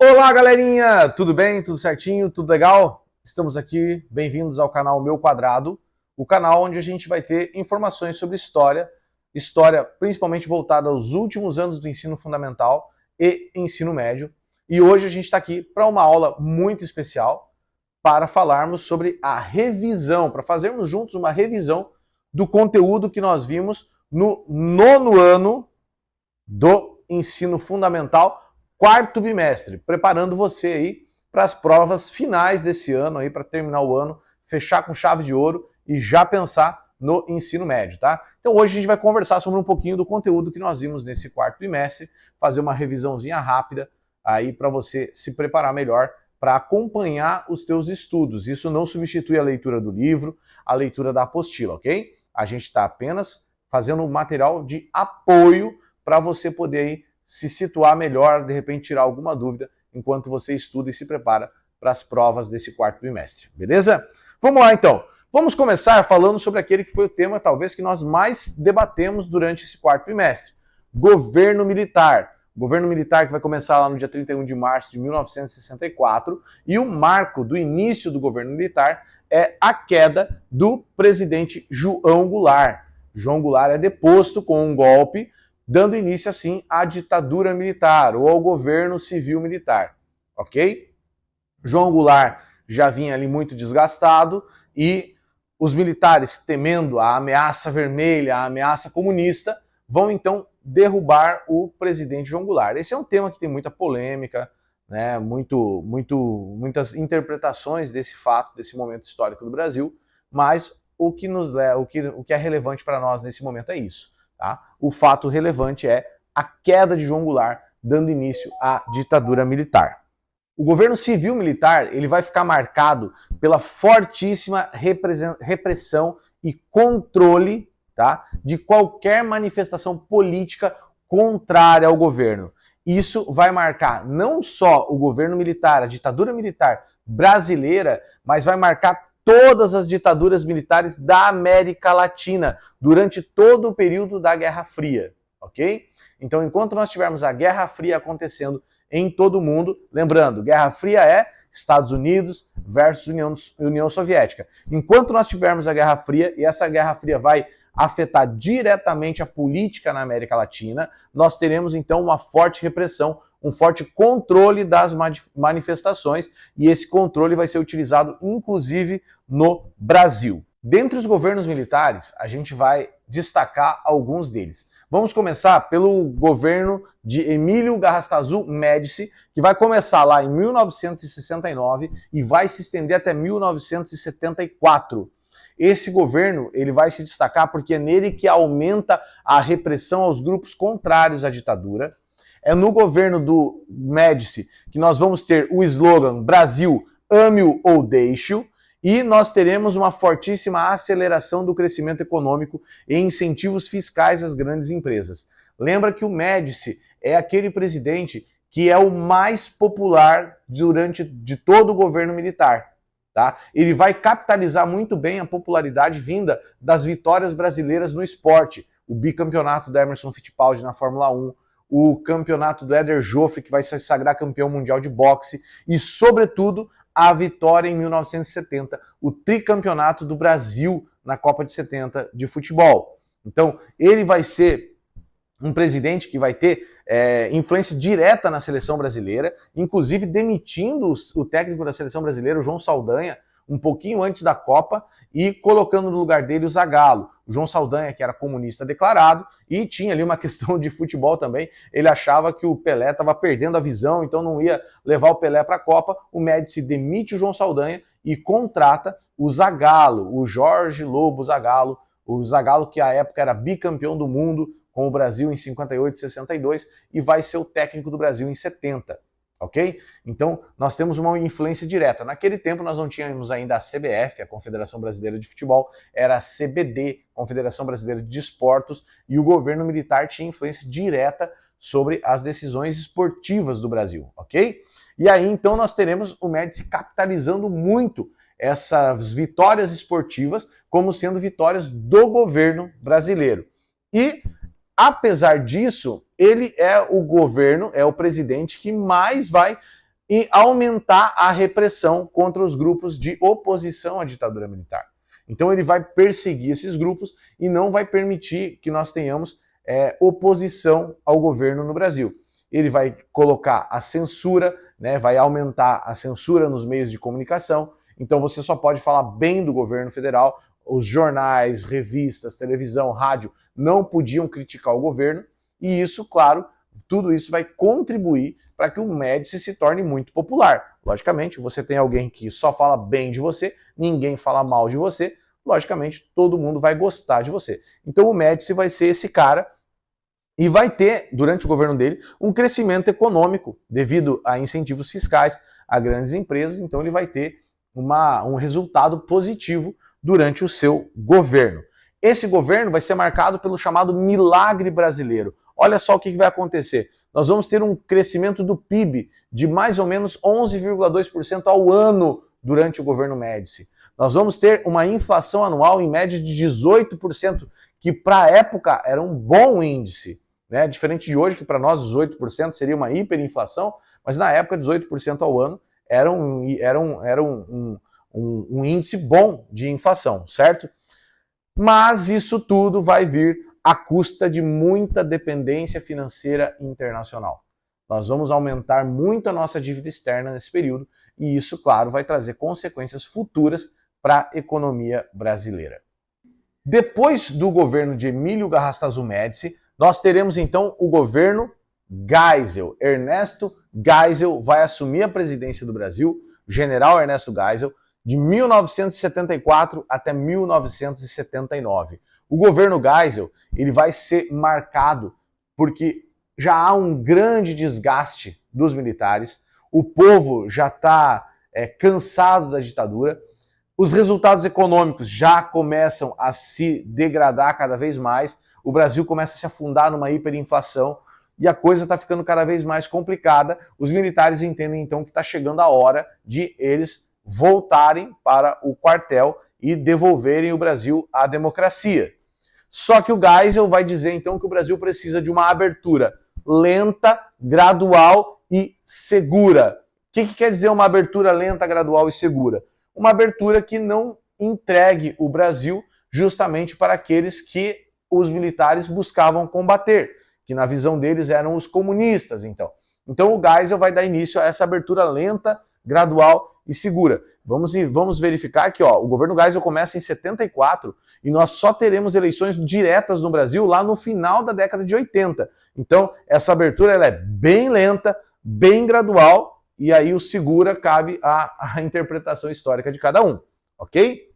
Olá, galerinha! Tudo bem? Tudo certinho? Tudo legal? Estamos aqui, bem-vindos ao canal Meu Quadrado, o canal onde a gente vai ter informações sobre história principalmente voltada aos últimos anos do ensino fundamental e ensino médio. E hoje a gente está aqui para uma aula muito especial para falarmos sobre a revisão, para fazermos juntos uma revisão do conteúdo que nós vimos no nono ano do ensino fundamental, quarto bimestre, preparando você aí para as provas finais desse ano aí, para terminar o ano, fechar com chave de ouro e já pensar no ensino médio, tá? Então hoje a gente vai conversar sobre um pouquinho do conteúdo que nós vimos nesse quarto bimestre, fazer uma revisãozinha rápida aí para você se preparar melhor para acompanhar os teus estudos. Isso não substitui a leitura do livro, a leitura da apostila, ok? A gente está apenas fazendo um material de apoio para você poder aí se situar melhor, de repente tirar alguma dúvida enquanto você estuda e se prepara para as provas desse quarto bimestre, beleza? Vamos lá então. Vamos começar falando sobre aquele que foi o tema talvez que nós mais debatemos durante esse quarto bimestre, governo militar. Governo militar que vai começar lá no dia 31 de março de 1964, e o marco do início do governo militar é a queda do presidente João Goulart. João Goulart é deposto com um golpe, dando início, assim, à ditadura militar ou ao governo civil militar, ok? João Goulart já vinha ali muito desgastado e os militares, temendo a ameaça vermelha, a ameaça comunista, vão então derrubar o presidente João Goulart. Esse é um tema que tem muita polêmica, né, muitas interpretações desse fato, desse momento histórico do Brasil, mas o que é relevante para nós nesse momento é isso. Tá? O fato relevante é a queda de João Goulart, dando início à ditadura militar. O governo civil-militar ele vai ficar marcado pela fortíssima repressão e controle, tá, de qualquer manifestação política contrária ao governo. Isso vai marcar não só o governo militar, a ditadura militar brasileira, mas vai marcar todas as ditaduras militares da América Latina durante todo o período da Guerra Fria, ok? Então, enquanto nós tivermos a Guerra Fria acontecendo em todo o mundo, lembrando, Guerra Fria é Estados Unidos versus União Soviética. Enquanto nós tivermos a Guerra Fria, e essa Guerra Fria vai afetar diretamente a política na América Latina, nós teremos então uma forte repressão, um forte controle das manifestações, e esse controle vai ser utilizado inclusive no Brasil. Dentre os governos militares, a gente vai destacar alguns deles. Vamos começar pelo governo de Emílio Garrastazu Médici, que vai começar lá em 1969 e vai se estender até 1974. Esse governo ele vai se destacar porque é nele que aumenta a repressão aos grupos contrários à ditadura. É no governo do Médici que nós vamos ter o slogan Brasil, ame-o ou deixe-o, e nós teremos uma fortíssima aceleração do crescimento econômico e incentivos fiscais às grandes empresas. Lembra que o Médici é aquele presidente que é o mais popular de todo o governo militar. Tá? Ele vai capitalizar muito bem a popularidade vinda das vitórias brasileiras no esporte. O bicampeonato do Emerson Fittipaldi na Fórmula 1, o campeonato do Éder Joffre, que vai se sagrar campeão mundial de boxe, e, sobretudo, a vitória em 1970, o tricampeonato do Brasil na Copa de 70 de futebol. Então, ele vai ser um presidente que vai ter influência direta na seleção brasileira, inclusive demitindo o técnico da seleção brasileira, o João Saldanha, um pouquinho antes da Copa, e colocando no lugar dele o Zagallo. O João Saldanha, que era comunista declarado, e tinha ali uma questão de futebol também, ele achava que o Pelé estava perdendo a visão, então não ia levar o Pelé para a Copa. O Médici demite o João Saldanha e contrata o Zagallo, o Jorge Lobo Zagallo, o Zagallo que à época era bicampeão do mundo com o Brasil em 58 e 62 e vai ser o técnico do Brasil em 70. Ok? Então, nós temos uma influência direta. Naquele tempo, nós não tínhamos ainda a CBF, a Confederação Brasileira de Futebol, era a CBD, Confederação Brasileira de Desportos, e o governo militar tinha influência direta sobre as decisões esportivas do Brasil, ok? E aí, então, nós teremos o Médici capitalizando muito essas vitórias esportivas como sendo vitórias do governo brasileiro. E apesar disso, ele é o governo, é o presidente que mais vai e aumentar a repressão contra os grupos de oposição à ditadura militar. Então ele vai perseguir esses grupos e não vai permitir que nós tenhamos oposição ao governo no Brasil. Ele vai colocar a censura, né, vai aumentar a censura nos meios de comunicação, então você só pode falar bem do governo federal, os jornais, revistas, televisão, rádio não podiam criticar o governo, e isso, claro, tudo isso vai contribuir para que o Médici se torne muito popular. Logicamente, você tem alguém que só fala bem de você, ninguém fala mal de você, logicamente todo mundo vai gostar de você. Então o Médici vai ser esse cara e vai ter, durante o governo dele, um crescimento econômico devido a incentivos fiscais a grandes empresas, então ele vai ter um resultado positivo durante o seu governo. Esse governo vai ser marcado pelo chamado milagre brasileiro. Olha só o que vai acontecer. Nós vamos ter um crescimento do PIB de mais ou menos 11,2% ao ano durante o governo Médici. Nós vamos ter uma inflação anual em média de 18%, que para a época era um bom índice, né? Diferente de hoje, que para nós 18% seria uma hiperinflação, mas na época 18% ao ano era um índice bom de inflação, certo? Mas isso tudo vai vir à custa de muita dependência financeira internacional. Nós vamos aumentar muito a nossa dívida externa nesse período e isso, claro, vai trazer consequências futuras para a economia brasileira. Depois do governo de Emílio Garrastazu Médici, nós teremos então o governo Geisel. Ernesto Geisel vai assumir a presidência do Brasil, o general Ernesto Geisel, de 1974 até 1979. O governo Geisel ele vai ser marcado porque já há um grande desgaste dos militares, o povo já está cansado da ditadura, os resultados econômicos já começam a se degradar cada vez mais, o Brasil começa a se afundar numa hiperinflação e a coisa está ficando cada vez mais complicada. Os militares entendem então que está chegando a hora de eles voltarem para o quartel e devolverem o Brasil à democracia. Só que o Geisel vai dizer então que o Brasil precisa de uma abertura lenta, gradual e segura. O que quer dizer uma abertura lenta, gradual e segura? Uma abertura que não entregue o Brasil justamente para aqueles que os militares buscavam combater, que na visão deles eram os comunistas, então. Então o Geisel vai dar início a essa abertura lenta, gradual e segura. Vamos verificar que o governo Geisel começa em 74 e nós só teremos eleições diretas no Brasil lá no final da década de 80. Então essa abertura ela é bem lenta, bem gradual, e aí o segura cabe à interpretação histórica de cada um, ok?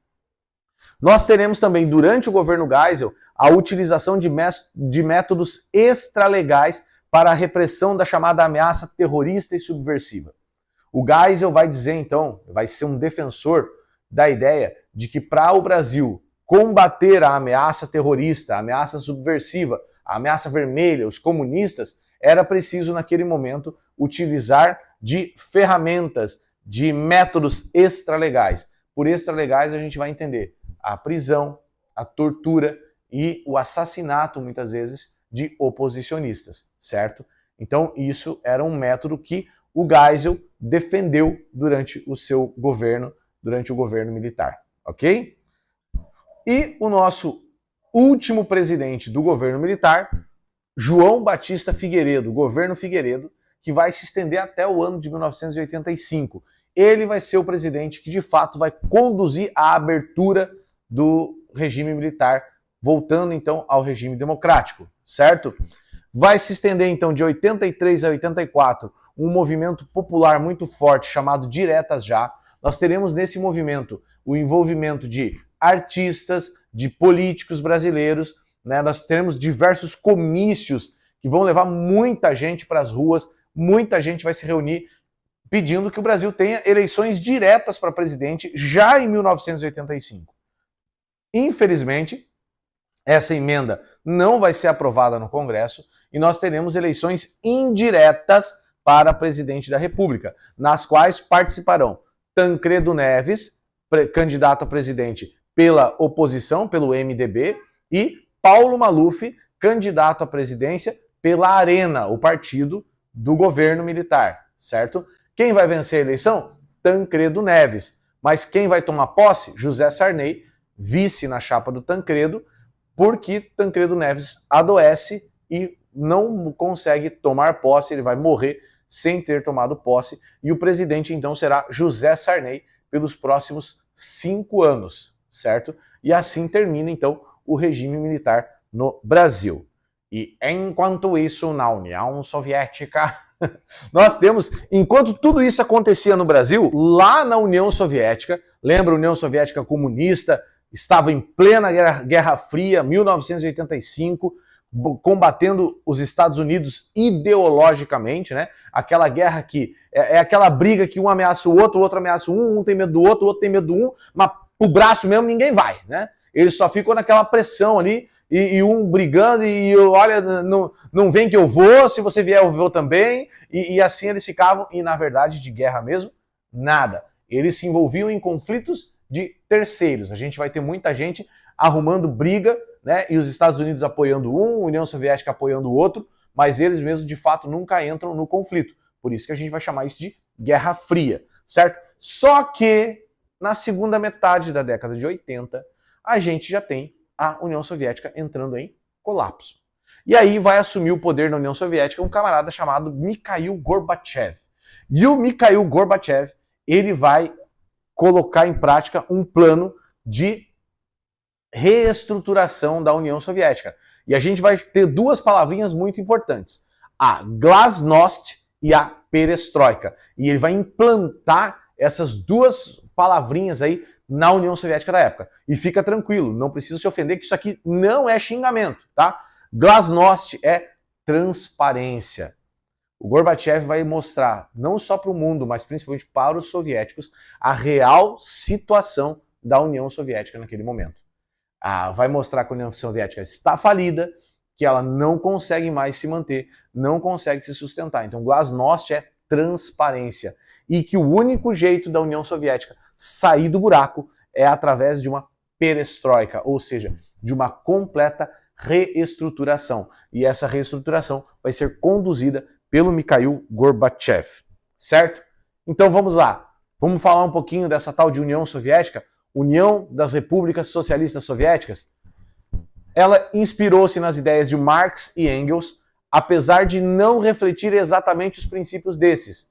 Nós teremos também, durante o governo Geisel, a utilização de métodos extralegais para a repressão da chamada ameaça terrorista e subversiva. O Geisel vai dizer, então, vai ser um defensor da ideia de que para o Brasil combater a ameaça terrorista, a ameaça subversiva, a ameaça vermelha, os comunistas, era preciso, naquele momento, utilizar de ferramentas, de métodos extralegais. Por extralegais a gente vai entender a prisão, a tortura e o assassinato, muitas vezes, de oposicionistas, certo? Então isso era um método que o Geisel defendeu durante o seu governo, durante o governo militar, ok? E o nosso último presidente do governo militar, João Batista Figueiredo, governo Figueiredo, que vai se estender até o ano de 1985. Ele vai ser o presidente que, de fato, vai conduzir a abertura do regime militar, voltando, então, ao regime democrático, certo? Vai se estender, então, de 83 a 84, um movimento popular muito forte chamado Diretas Já. Nós teremos nesse movimento o envolvimento de artistas, de políticos brasileiros, né? Nós teremos diversos comícios que vão levar muita gente para as ruas, muita gente vai se reunir pedindo que o Brasil tenha eleições diretas para presidente já em 1985. Infelizmente, essa emenda não vai ser aprovada no Congresso e nós teremos eleições indiretas para presidente da República, nas quais participarão Tancredo Neves, candidato a presidente pela oposição, pelo MDB, e Paulo Maluf, candidato à presidência pela Arena, o partido do governo militar, certo? Quem vai vencer a eleição? Tancredo Neves. Mas quem vai tomar posse? José Sarney, vice na chapa do Tancredo, porque Tancredo Neves adoece e não consegue tomar posse, ele vai morrer sem ter tomado posse, e o presidente então será José Sarney pelos próximos 5 anos, certo? E assim termina então o regime militar no Brasil. E enquanto isso, na União Soviética, nós temos, enquanto tudo isso acontecia no Brasil, lá na União Soviética, lembra a União Soviética comunista, estava em plena Guerra Fria, 1985, combatendo os Estados Unidos ideologicamente, né? Aquela guerra que é aquela briga que um ameaça o outro ameaça um tem medo do outro, o outro tem medo do um, mas o braço mesmo ninguém vai, né? Eles só ficam naquela pressão ali, e um brigando, e olha, não vem que eu vou, se você vier eu vou também, e assim eles ficavam, e na verdade de guerra mesmo, nada. Eles se envolviam em conflitos de terceiros. A gente vai ter muita gente arrumando briga, né, e os Estados Unidos apoiando um, a União Soviética apoiando o outro, mas eles mesmos de fato nunca entram no conflito. Por isso que a gente vai chamar isso de Guerra Fria, certo? Só que na segunda metade da década de 80, a gente já tem a União Soviética entrando em colapso. E aí vai assumir o poder na União Soviética um camarada chamado Mikhail Gorbachev. E o Mikhail Gorbachev, ele vai colocar em prática um plano de reestruturação da União Soviética. E a gente vai ter duas palavrinhas muito importantes: a glasnost e a perestroika. E ele vai implantar essas duas palavrinhas aí na União Soviética da época. E fica tranquilo, não precisa se ofender que isso aqui não é xingamento, tá? Glasnost é transparência. O Gorbachev vai mostrar, não só para o mundo, mas principalmente para os soviéticos, a real situação da União Soviética naquele momento. Vai mostrar que a União Soviética está falida, que ela não consegue mais se manter, não consegue se sustentar. Então, glasnost é transparência. E que o único jeito da União Soviética sair do buraco é através de uma perestroika, ou seja, de uma completa reestruturação. E essa reestruturação vai ser conduzida pelo Mikhail Gorbachev, certo? Então vamos lá, vamos falar um pouquinho dessa tal de União Soviética, União das Repúblicas Socialistas Soviéticas. Ela inspirou-se nas ideias de Marx e Engels, apesar de não refletir exatamente os princípios desses.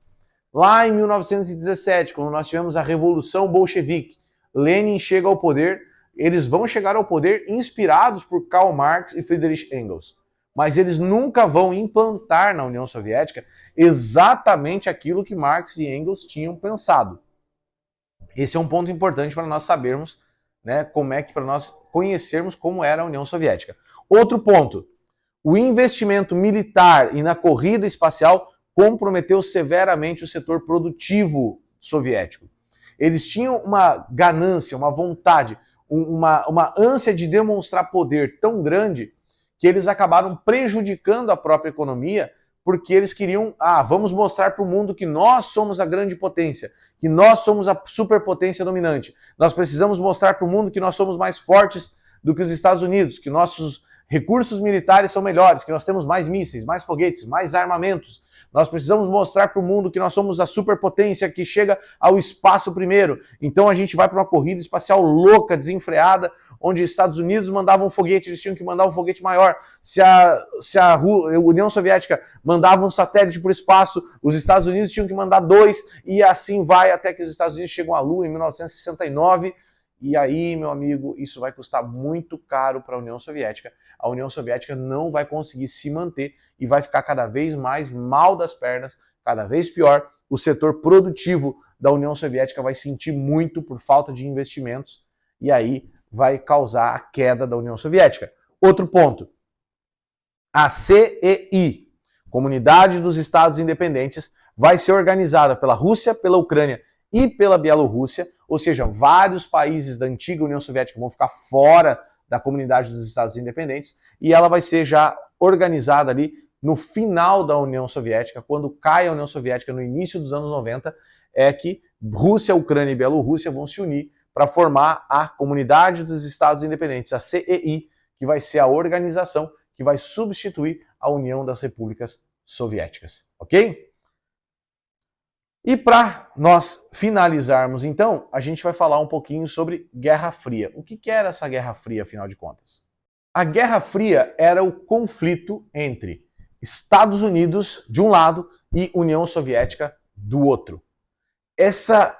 Lá em 1917, quando nós tivemos a Revolução Bolchevique, Lenin chega ao poder, eles vão chegar ao poder inspirados por Karl Marx e Friedrich Engels. Mas eles nunca vão implantar na União Soviética exatamente aquilo que Marx e Engels tinham pensado. Esse é um ponto importante para nós sabermos, né, para nós conhecermos como era a União Soviética. Outro ponto, o investimento militar e na corrida espacial comprometeu severamente o setor produtivo soviético. Eles tinham uma ganância, uma vontade, uma ânsia de demonstrar poder tão grande que eles acabaram prejudicando a própria economia, porque eles queriam, vamos mostrar para o mundo que nós somos a grande potência, que nós somos a superpotência dominante. Nós precisamos mostrar para o mundo que nós somos mais fortes do que os Estados Unidos, que nossos recursos militares são melhores, que nós temos mais mísseis, mais foguetes, mais armamentos. Nós precisamos mostrar para o mundo que nós somos a superpotência que chega ao espaço primeiro. Então a gente vai para uma corrida espacial louca, desenfreada, onde os Estados Unidos mandavam um foguete, eles tinham que mandar um foguete maior. Se a União Soviética mandava um satélite para o espaço, os Estados Unidos tinham que mandar 2, e assim vai até que os Estados Unidos chegam à Lua em 1969. E aí, meu amigo, isso vai custar muito caro para a União Soviética. A União Soviética não vai conseguir se manter e vai ficar cada vez mais mal das pernas, cada vez pior. O setor produtivo da União Soviética vai sentir muito por falta de investimentos e aí vai causar a queda da União Soviética. Outro ponto, a CEI, Comunidade dos Estados Independentes, vai ser organizada pela Rússia, pela Ucrânia e pela Bielorrússia, ou seja, vários países da antiga União Soviética vão ficar fora da Comunidade dos Estados Independentes, e ela vai ser já organizada ali no final da União Soviética, quando cai a União Soviética no início dos anos 90, é que Rússia, Ucrânia e Bielorrússia vão se unir para formar a Comunidade dos Estados Independentes, a CEI, que vai ser a organização que vai substituir a União das Repúblicas Soviéticas, ok? E para nós finalizarmos, então, a gente vai falar um pouquinho sobre Guerra Fria. O que era essa Guerra Fria, afinal de contas? A Guerra Fria era o conflito entre Estados Unidos, de um lado, e União Soviética, do outro. Essa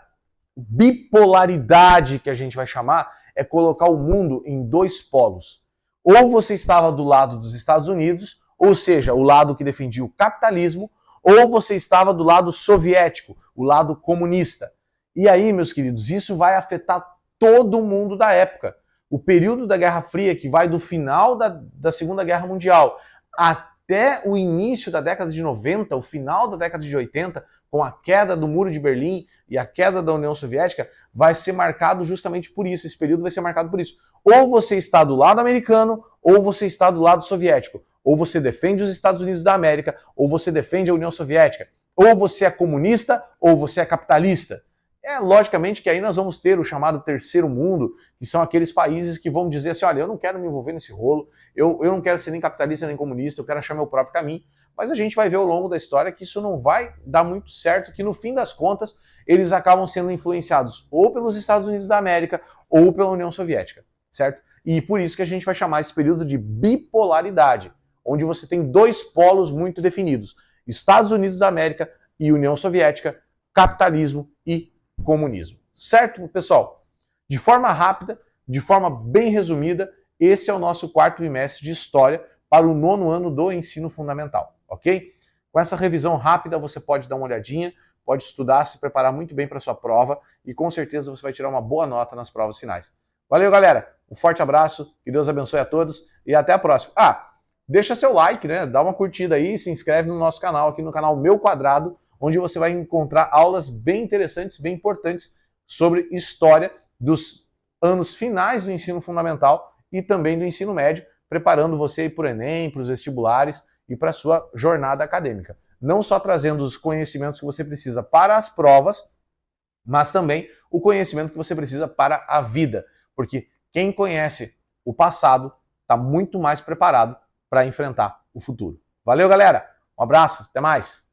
bipolaridade, que a gente vai chamar, é colocar o mundo em dois polos. Ou você estava do lado dos Estados Unidos, ou seja, o lado que defendia o capitalismo, ou você estava do lado soviético, o lado comunista. E aí, meus queridos, isso vai afetar todo mundo da época. O período da Guerra Fria, que vai do final da Segunda Guerra Mundial até o início da década de 90, o final da década de 80, com a queda do Muro de Berlim e a queda da União Soviética, vai ser marcado justamente por isso. Esse período vai ser marcado por isso. Ou você está do lado americano, ou você está do lado soviético. Ou você defende os Estados Unidos da América, ou você defende a União Soviética. Ou você é comunista, ou você é capitalista. É, logicamente que aí nós vamos ter o chamado terceiro mundo, que são aqueles países que vão dizer assim, olha, eu não quero me envolver nesse rolo, eu não quero ser nem capitalista nem comunista, eu quero achar meu próprio caminho. Mas a gente vai ver ao longo da história que isso não vai dar muito certo, que no fim das contas eles acabam sendo influenciados ou pelos Estados Unidos da América ou pela União Soviética, certo? E por isso que a gente vai chamar esse período de bipolaridade, onde você tem dois polos muito definidos, Estados Unidos da América e União Soviética, capitalismo e comunismo. Certo, pessoal? De forma rápida, de forma bem resumida, esse é o nosso quarto trimestre de História para o 9º ano do ensino fundamental, ok? Com essa revisão rápida, você pode dar uma olhadinha, pode estudar, se preparar muito bem para a sua prova e com certeza você vai tirar uma boa nota nas provas finais. Valeu, galera! Um forte abraço, que Deus abençoe a todos e até a próxima. Deixa seu like, né? Dá uma curtida aí, se inscreve no nosso canal, aqui no canal Meu Quadrado, onde você vai encontrar aulas bem interessantes, bem importantes sobre história dos anos finais do ensino fundamental e também do ensino médio, preparando você para o Enem, para os vestibulares e para a sua jornada acadêmica. Não só trazendo os conhecimentos que você precisa para as provas, mas também o conhecimento que você precisa para a vida. Porque quem conhece o passado está muito mais preparado para enfrentar o futuro. Valeu, galera! Um abraço, até mais!